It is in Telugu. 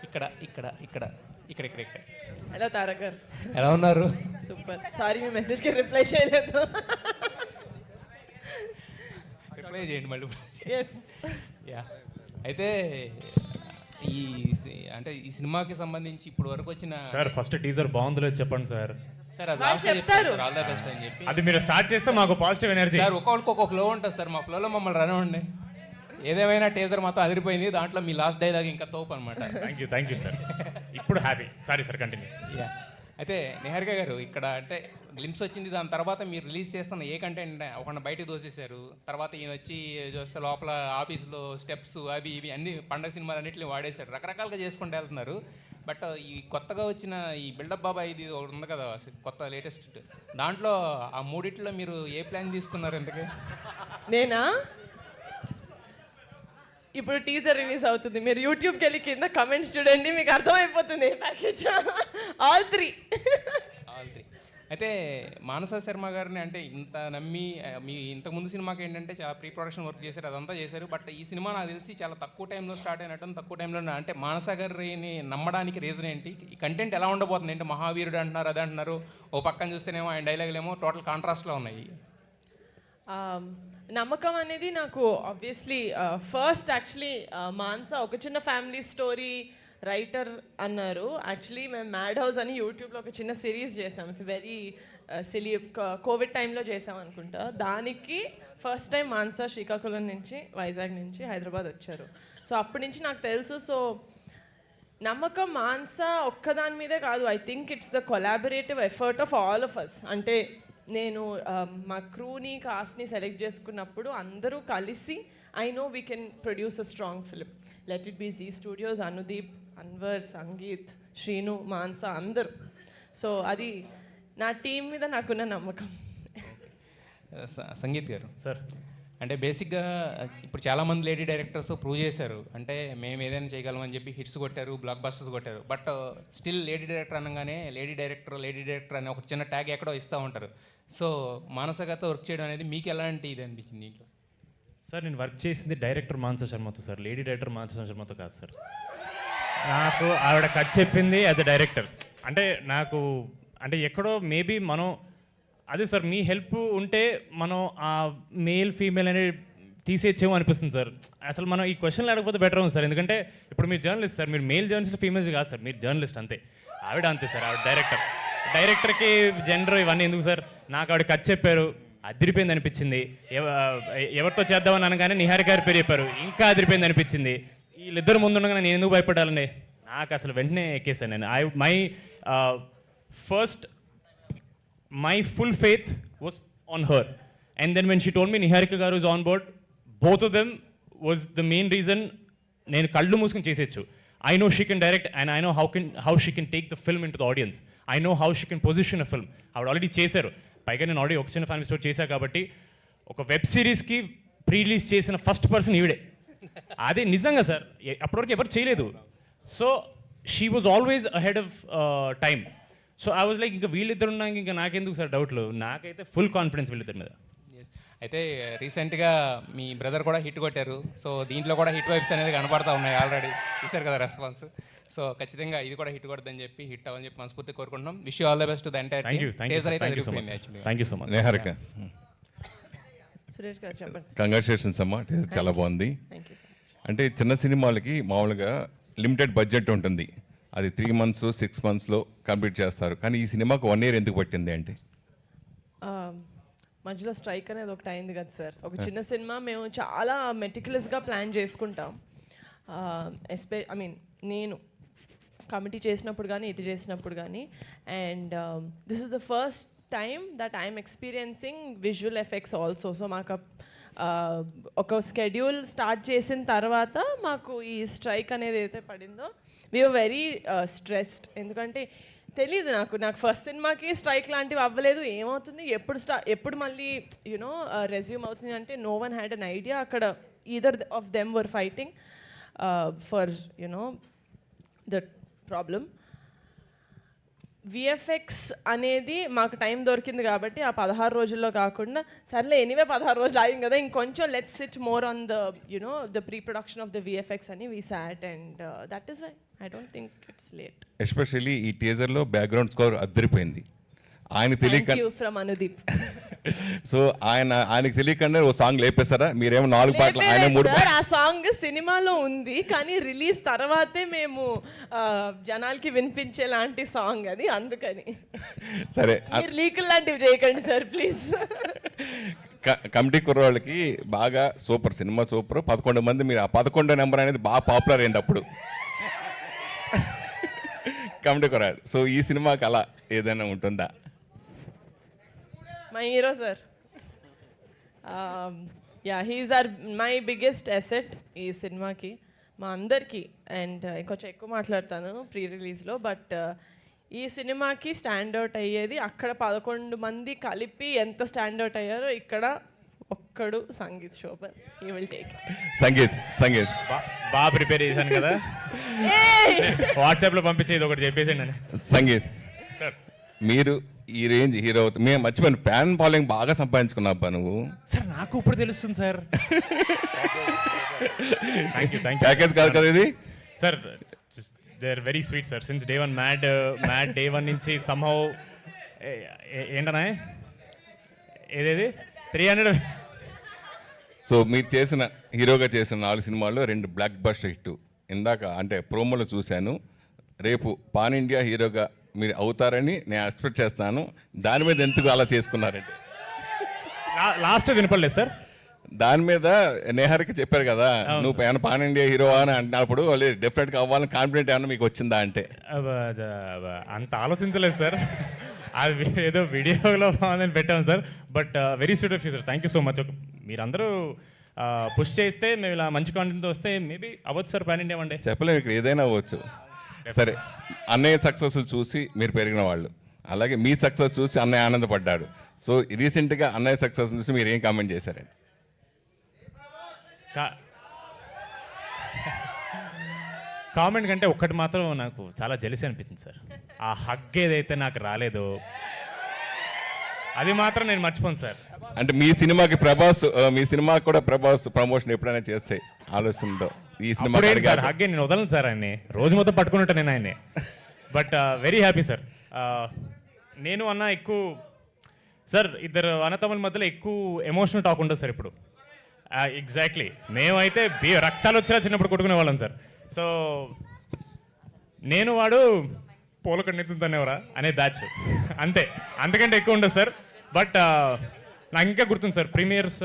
ఇక్కడ ఇక్కడ ఇక్కడ ఇక్కడ ఇక్కడ ఇక్కడ హలో తారక్ గారు, ఎలా ఉన్నారు? సూపర్. సారీ మీ మెసేజ్కి రిప్లై చేయలేదు. రిప్లై చేయండి మళ్ళీ. ఎస్. యా, అయితే ఈ అంటే ఈ సినిమాకి సంబంధించి ఇప్పుడు వరకు వచ్చిన సార్ ఫస్ట్ టీజర్ బాగుందో లేదో చెప్పండి సార్. సార్ అది వాళ్ళు లాస్ట్ చెప్తారు. ఆల్ ద బెస్ట్ అని చెప్పి. అది మీరు స్టార్ట్ చేస్తే మాకు పాజిటివ్ ఎనర్జీ. సార్ ఒక్కొక్కరికి ఒక్కొక్క ఫ్లో ఉంటుంది సార్, మా ఫ్లోలో మమ్మల్ని రనవండి. ఏదేమైనా టీజర్ మొత్తం అదిరిపోయింది, దాంట్లో మీ లాస్ట్ డైలాగ్ ఇంకా తోపు అనమాట. Thank you sir. ఇప్పుడు happy. Sorry sir, continue. Yeah, అయితే నిహారిక గారు ఇక్కడ అంటే గ్లిమ్స్ వచ్చింది, దాని తర్వాత మీరు రిలీజ్ చేస్తున్న ఏ కంటెంట్ ఒకరిని బయటకు దోసేశారు. తర్వాత ఈయన వచ్చి చూస్తే లోపల ఆఫీస్లో స్టెప్స్ అవి ఇవి అన్ని పండగ సినిమాలు అన్నింటినీ వాడేశారు, రకరకాలుగా చేసుకుంటూ వెళ్తున్నారు. బట్ ఈ కొత్తగా వచ్చిన ఈ బిల్డప్ బాబాయ్ ఇది ఒకటి ఉంది కదా కొత్త లేటెస్ట్, దాంట్లో ఆ మూడిట్లో మీరు ఏ ప్లాన్ తీసుకున్నారు ఇంతకీ? నేనా? ఇప్పుడు టీజర్ రిలీజ్ అవుతుంది, మీరు యూట్యూబ్కి వెళ్ళి కింద కమెంట్స్ చూడండి, మీకు అర్థమైపోతుంది ప్యాకేజ్. All three. అయితే మానస శర్మ గారిని అంటే ఇంత నమ్మి మీ ఇంతకుముందు సినిమాకి ఏంటంటే చాలా ప్రీ ప్రొడక్షన్ వర్క్ చేశారు, అదంతా చేశారు. బట్ ఈ సినిమా నాకు తెలిసి చాలా తక్కువ టైంలో స్టార్ట్ అయినట్టు, తక్కువ టైంలో అంటే మానస గారిని నమ్మడానికి రీజన్ ఏంటి? ఈ కంటెంట్ ఎలా ఉండబోతుంది? అంటే మహావీరుడు అంటున్నారు, అది అంటున్నారు, ఓ పక్కన చూస్తేనేమో ఆయన డైలాగులు ఏమో టోటల్ కాంట్రాస్ట్లో ఉన్నాయి. నమ్మకం అనేది నాకు ఆబ్వియస్లీ ఫస్ట్ యాక్చువల్లీ మాన్సా ఒక చిన్న ఫ్యామిలీ స్టోరీ రైటర్ అన్నారు. యాక్చువల్లీ మేము మ్యాడ్ హౌస్ అని యూట్యూబ్లో ఒక చిన్న సిరీస్ చేసాం. ఇట్స్ వెరీ సిలీ, కోవిడ్ టైంలో చేసాం అనుకుంటా. దానికి ఫస్ట్ టైం మాన్సా శ్రీకాకుళం నుంచి, వైజాగ్ నుంచి హైదరాబాద్ వచ్చారు. సో అప్పటి నుంచి నాకు తెలుసు. సో నమ్మకం మాన్సా ఒక్కదాని మీదే కాదు, I think it's the collaborative effort of all of us. అంటే నేను మా క్రూని కాస్ట్ని సెలెక్ట్ చేసుకున్నప్పుడు అందరూ కలిసి I know we can produce a strong film. Let it be Zee studios, Anudeep, Anwar, Sangeet, Srinu, Mansa అందరూ. సో అది నా టీం మీద నాకున్న నమ్మకం. సంగీత్ గారు సార్, అంటే బేసిక్గా ఇప్పుడు చాలామంది లేడీ డైరెక్టర్స్ ప్రూవ్ చేశారు, అంటే మేము ఏదైనా చేయగలమని చెప్పి హిట్స్ కొట్టారు, బ్లాక్ బస్టర్స్ కొట్టారు. బట్ స్టిల్ లేడీ డైరెక్టర్ అనగానే లేడీ డైరెక్టర్ అనే ఒక చిన్న ట్యాగ్ ఎక్కడో ఇస్తూ ఉంటారు. సో మానస గారితో వర్క్ చేయడం అనేది మీకు ఎలాంటి ఇది అనిపించింది దీంట్లో? సార్ నేను వర్క్ చేసింది డైరెక్టర్ మానస శర్మతో సార్, లేడీ డైరెక్టర్ మానస శర్మతో కాదు సార్. నాకు ఆవిడ కథ చెప్పింది యాజ్ అ డైరెక్టర్. అంటే నాకు అంటే ఎక్కడో మేబీ మనం అదే సార్, మీ హెల్ప్ ఉంటే మనం ఆ మేల్ ఫీమేల్ అనేది తీసేచ్చేమో అనిపిస్తుంది సార్. అసలు మనం ఈ క్వశ్చన్లు అడగకపోతే బెటర్ ఉంది సార్, ఎందుకంటే ఇప్పుడు మీరు జర్నలిస్ట్ సార్, మీరు మేల్ జర్నలిస్ట్ ఫీమేల్స్ కాదు సార్, మీరు జర్నలిస్ట్ అంతే. ఆవిడ అంతే సార్, ఆవిడ డైరెక్టర్కి జెండర్ ఇవన్నీ ఎందుకు సార్? నాకు ఆవిడ కథ చెప్పారు, అదిరిపోయింది అనిపించింది. ఎవరితో చేద్దామని అనగానే నిహారిక గారి పేరు చెప్పారు, ఇంకా అదిరిపోయింది అనిపించింది. వీళ్ళిద్దరు ముందుండగానే నేను ఎందుకు భయపడాలండి? నాకు అసలు వెంటనే ఎక్కేసాను నేను. My full faith was on her, and then when she told me Niharika garu is on board, both of them was the main reason నేను కళ్ళు మూసుకుని చేసేచ్చు. I know she can direct and I know how she can take the film into the audience. I know how she can position a film. ఆవిడ ఆల్రెడీ చేశారు. పైగా నేను ఆల్రెడీ ఒక చిన్న ఫ్యామిలీ స్టోరీ చేశాను కాబట్టి ఒక వెబ్ సిరీస్కి ప్రీ రిలీజ్ చేసిన ఫస్ట్ పర్సన్ ఈవిడే. అదే నిజంగా సార్, అప్పటివరకు ఎవరు చేయలేదు. So she was always ahead of time. So I was like ఇంకా వీళ్ళిద్దరు ఉన్నాక ఇంకా నాకెందుకు సార్ డౌట్లు? నాకైతే ఫుల్ కాన్ఫిడెన్స్ వీళ్ళిద్దరి మీద. అయితే రీసెంట్గా మీ బ్రదర్ కూడా హిట్ కొట్టారు. సో దీంట్లో కూడా హిట్ వైబ్స్ అనేది కనపడతా ఉన్నాయి, ఆల్రెడీ చూశారు కదా రెస్పాన్స్. సో ఖచ్చితంగా ఇది కూడా హిట్ కొడదని చెప్పి హిట్ అవ్వని చెప్పి మనస్ఫూర్తి కోరుకుంటున్నాం. Wish you all the best to the entire team. Teaser అయితే అదిరిపోయింది actually. Thank you so much. Niharika, Suresh గారు చెప్పండి. కంగ్రాచులేషన్స్ అమ్మా, చాలా బాగుంది. Thank you so much. అంటే చిన్న సినిమాలకి మామూలుగా లిమిటెడ్ బడ్జెట్ ఉంటుంది, అది 3 months 6 monthsలో కంప్లీట్ చేస్తారు. కానీ ఈ సినిమాకు 1 year ఎందుకు పట్టింది అంటే? మధ్యలో స్ట్రైక్ అనేది ఒకటి అయింది కదా సార్. ఒక చిన్న సినిమా మేము చాలా మెటిక్యులస్గా ప్లాన్ చేసుకుంటాం. నేను కమిటీ చేసినప్పుడు కానీ ఇది చేసినప్పుడు కానీ, and this is the first time that I'm experiencing visual effects also. So మాకు ఒక స్కెడ్యూల్ స్టార్ట్ చేసిన తర్వాత మాకు ఈ స్ట్రైక్ అనేది అయితే పడిందో వీఆర్ వెరీ స్ట్రెస్డ్. ఎందుకంటే తెలీదు నాకు ఫస్ట్ సినిమాకి స్ట్రైక్ లాంటివి అవ్వలేదు. ఏమవుతుంది, ఎప్పుడు మళ్ళీ యునో రెజ్యూమ్ అవుతుంది అంటే no one had an idea. అక్కడ either of them were fighting for you know that problem. VFX అనేది మాకు టైం దొరికింది కాబట్టి ఆ 16 రోజుల్లో కాకుండా సర్లే ఎనీవే 16 రోజులు ఆగింది కదా, ఇంకొంచెం let's sit more on the you know the pre production of the VFX అని we sat, and that is why I don't think it's late. Especially ఈ టీజర్లో బ్యాక్గ్రౌండ్ స్కోర్ అద్దరిపోయింది. ఆయన తెలియక thank you from Anudeep. So ఆయనకి తెలియకుండా ఓ సాంగ్ లేపేశారా? మీరేమో 4 పాటలు, ఆయన 3 సార్ ఆ సాంగ్ సినిమాలో ఉంది కానీ రిలీజ్ తర్వాతే మేము జనాలకి వినిపించేలాంటి సాంగ్ అది, అందుకని. సరే, మీరు లీకులు లాంటివి చేయకండి సార్ ప్లీజ్. కమిటీ కుర్రోళ్ళకి బాగా సూపర్ సినిమా, సూపర్ 11 మంది, మీరు ఆ 11 నెంబర్ అనేది బాగా పాపులర్ అయింది అప్పుడు కమిటీ కుర్రాడు. సో ఈ సినిమాకి అలా ఏదైనా ఉంటుందా? My hero sir, ya he's are my biggest asset ఈ సినిమాకి, మా అందరికీ. అండ్ ఇంకొంచెం ఎక్కువ మాట్లాడతాను ప్రీ రిలీజ్లో, బట్ ఈ సినిమాకి స్టాండౌట్ అయ్యేది అక్కడ 11 మంది కలిపి ఎంత స్టాండౌట్ అయ్యారో ఇక్కడ ఒక్కడు Sangeet Shobhan. You will take Sangeet బాగా ప్రిపేర్ చేశాను కదా, వాట్సాప్లో పంపించేది ఒకటి చెప్పేసాను నేను. సంగీత్ సార్ మీరు ఈ రేంజ్ హీరో మేము మర్చిపోయాను, ఫ్యాన్ ఫాలోయింగ్ బాగా సంపాదించుకున్నాబ్బా నువ్వు. సార్ నాకు ఇప్పుడు తెలుస్తుంది సార్. థ్యాంక్ యూ ప్యాకేజ్ కాదు కదా ఇది sir. They are very sweet sir since day 1 mad day 1 నుంచి సమ్హౌ ఏంటనే ఏదేది 300. సో మీరు చేసిన హీరోగా చేసిన 4 సినిమాల్లో 2 బ్లాక్ బస్టర్ హిట్. ఇందాక అంటే ప్రోమోలో చూశాను, రేపు పాన్ ఇండియా హీరోగా మీరు అవుతారని నేను ఎక్స్పెక్ట్ చేస్తాను. దాని మీద ఎందుకు అలా చేసుకున్నారంటే? లాస్ట్ వినపడలేదు సార్. దాని మీద నేహర్కి చెప్పారు కదా, నువ్వు ఏమైనా పాన్ ఇండియా హీరో అని అంటున్నప్పుడు డెఫినెట్గా అవ్వాలని కాన్ఫిడెంట్ ఏమైనా మీకు వచ్చిందా అంటే? అంత ఆలోచించలేదు సార్, అది ఏదో వీడియోలో బాగుందని పెట్టాను sir. But very sweet of you sir, thank you so much. మీరందరూ పుష్ చేస్తే మేము ఇలా మంచి కాంటెంట్తో వస్తే మేబీ అవ్వచ్చు sir pan India one day. చెప్పలేము, ఇక్కడ ఏదైనా అవ్వచ్చు. సరే, అన్నయ్య సక్సెస్ చూసి మీరు పెరిగిన వాళ్ళు, అలాగే మీ సక్సెస్ చూసి అన్నయ్య ఆనందపడ్డాడు. సో రీసెంట్గా అన్నయ్య సక్సెస్ చూసి మీరు ఏం కామెంట్ చేశారండి? కామెంట్ కంటే ఒక్కటి మాత్రం నాకు చాలా జెలసీ అనిపించింది సార్. ఆ హగ్ ఏదైతే నాకు రాలేదో అది మాత్రం నేను మర్చిపోను సార్. అంటే మీ సినిమాకి కూడా ప్రభాస్ ప్రమోషన్ ఎప్పుడైనా చేస్తే ఆలోచనతో ఈ సినిమా సార్ హగ్గే నేను వదలను సార్, ఆయన్ని రోజు మొత్తం పట్టుకుని నేను ఆయన్ని. But very happy sir. నేను అన్న ఎక్కువ సార్, ఇద్దరు అన్నతమ్ముల మధ్యలో ఎక్కువ ఎమోషనల్ టాక్ ఉండదు సార్ ఇప్పుడు. ఎగ్జాక్ట్లీ, మేమైతే రక్తాలు వచ్చినా చిన్నప్పుడు కొట్టుకునే వాళ్ళం సార్. సో నేను వాడు పోలకడ నెత్తుతానేవరా అనే బ్యాచ్ అంతే, అంతకంటే ఎక్కువ ఉండదు సార్. బట్ నాకు ఇంకా గుర్తుంది సార్, ప్రీమియర్స్